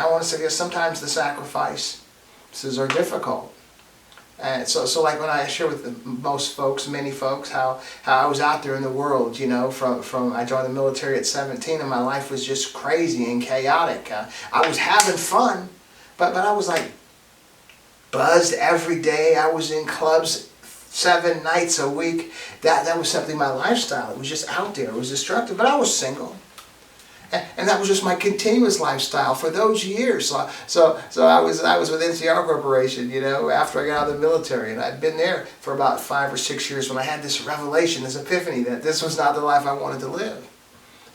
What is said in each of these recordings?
I want to suggest sometimes the sacrifices are difficult. And so like when I share with most folks, many folks, how I was out there in the world, you know, from I joined the military at 17 and my life was just crazy and chaotic. I was having fun, but I was like buzzed every day. I was in clubs 7 nights a week. That was simply my lifestyle. It was just out there. It was destructive, but I was single. And that was just my continuous lifestyle for those years. So I was with NCR Corporation, you know, after I got out of the military, and I'd been there for about 5 or 6 years when I had this revelation, this epiphany that this was not the life I wanted to live.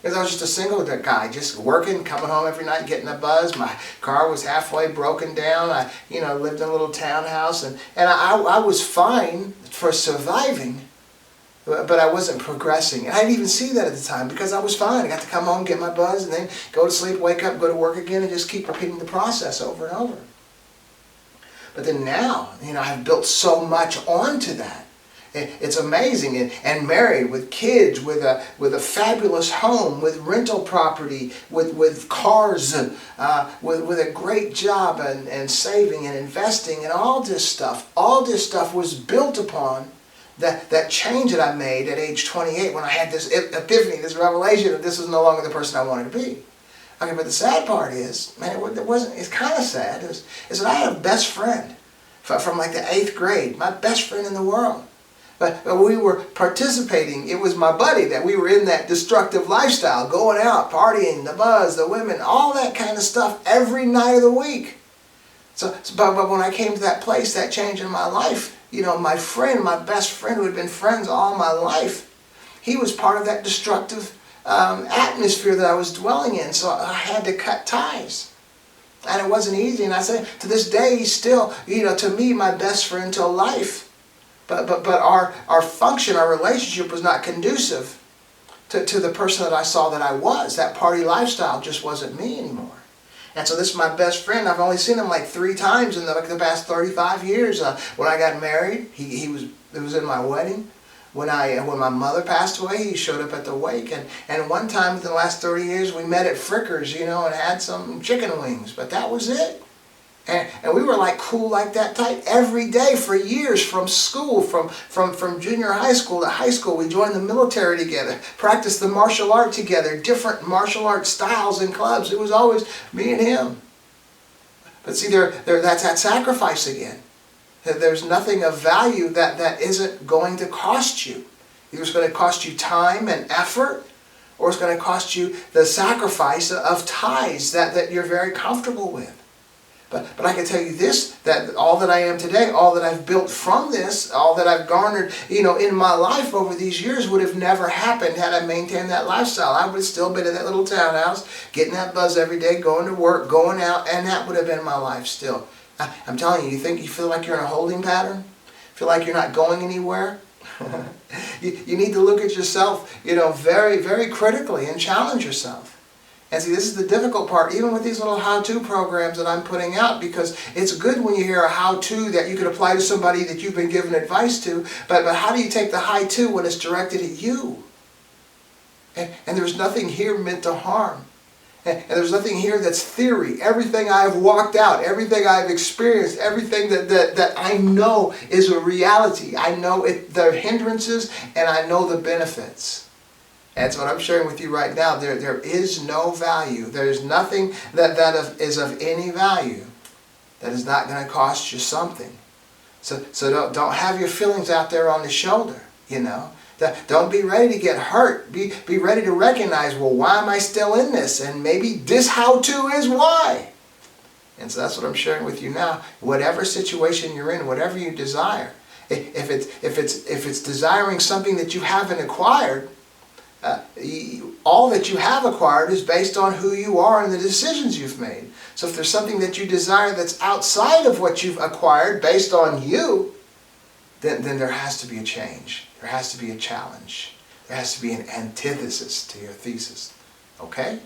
Because I was just a single guy, just working, coming home every night, getting a buzz. My car was halfway broken down. I, you know, lived in a little townhouse, and I was fine for surviving. But I wasn't progressing. And I didn't even see that at the time because I was fine. I got to come home, get my buzz, and then go to sleep, wake up, go to work again, and just keep repeating the process over and over. But then now, you know, I've built so much onto that. It's amazing. And married, with kids, with a fabulous home, with rental property, with cars, with a great job, and saving and investing, and all this stuff. All this stuff was built upon that change that I made at age 28 when I had this epiphany, this revelation that this was no longer the person I wanted to be. Okay, but the sad part is, man, it's kind of sad, is that I had a best friend from like the 8th grade, my best friend in the world. But we were participating, it was my buddy that we were in that destructive lifestyle, going out, partying, the buzz, the women, all that kind of stuff every night of the week. But when I came to that place, that change in my life, you know, my friend, my best friend who had been friends all my life, he was part of that destructive atmosphere that I was dwelling in. So I had to cut ties. And it wasn't easy. And I say, to this day, he's still, you know, to me, my best friend till life. But our function, our relationship was not conducive to the person that I saw that I was. That party lifestyle just wasn't me anymore. And so this is my best friend. I've only seen him like 3 times in the past 35 years. When I got married, it was in my wedding. When my mother passed away, he showed up at the wake. And one time within the last 30 years, we met at Fricker's, you know, and had some chicken wings. But that was it. And we were like cool like that tight every day for years, from school, from junior high school to high school. We joined the military together, practiced the martial art together, different martial art styles and clubs. It was always me and him. But see, that's that sacrifice again. There's nothing of value that isn't going to cost you. Either it's going to cost you time and effort, or it's going to cost you the sacrifice of ties that you're very comfortable with. But I can tell you this, that all that I am today, all that I've built from this, all that I've garnered, you know, in my life over these years would have never happened had I maintained that lifestyle. I would have still been in that little townhouse, getting that buzz every day, going to work, going out, and that would have been my life still. I'm telling you, you feel like you're in a holding pattern? Feel like you're not going anywhere? You need to look at yourself, you know, very, very critically and challenge yourself. And see, this is the difficult part, even with these little how-to programs that I'm putting out, because it's good when you hear a how-to that you can apply to somebody that you've been given advice to, but how do you take the how-to when it's directed at you? And there's nothing here meant to harm. And there's nothing here that's theory. Everything I've walked out, everything I've experienced, everything that I know is a reality. I know the hindrances and I know the benefits. That's what I'm sharing with you right now. There is no value. There's nothing that is of any value that is not going to cost you something. So don't have your feelings out there on the shoulder, you know. Don't be ready to get hurt. Be ready to recognize, well, why am I still in this? And maybe this how-to is why. And so that's what I'm sharing with you now. Whatever situation you're in, whatever you desire, if it's desiring something that you haven't acquired, all that you have acquired is based on who you are and the decisions you've made. So if there's something that you desire that's outside of what you've acquired based on you, then there has to be a change. There has to be a challenge. There has to be an antithesis to your thesis. Okay?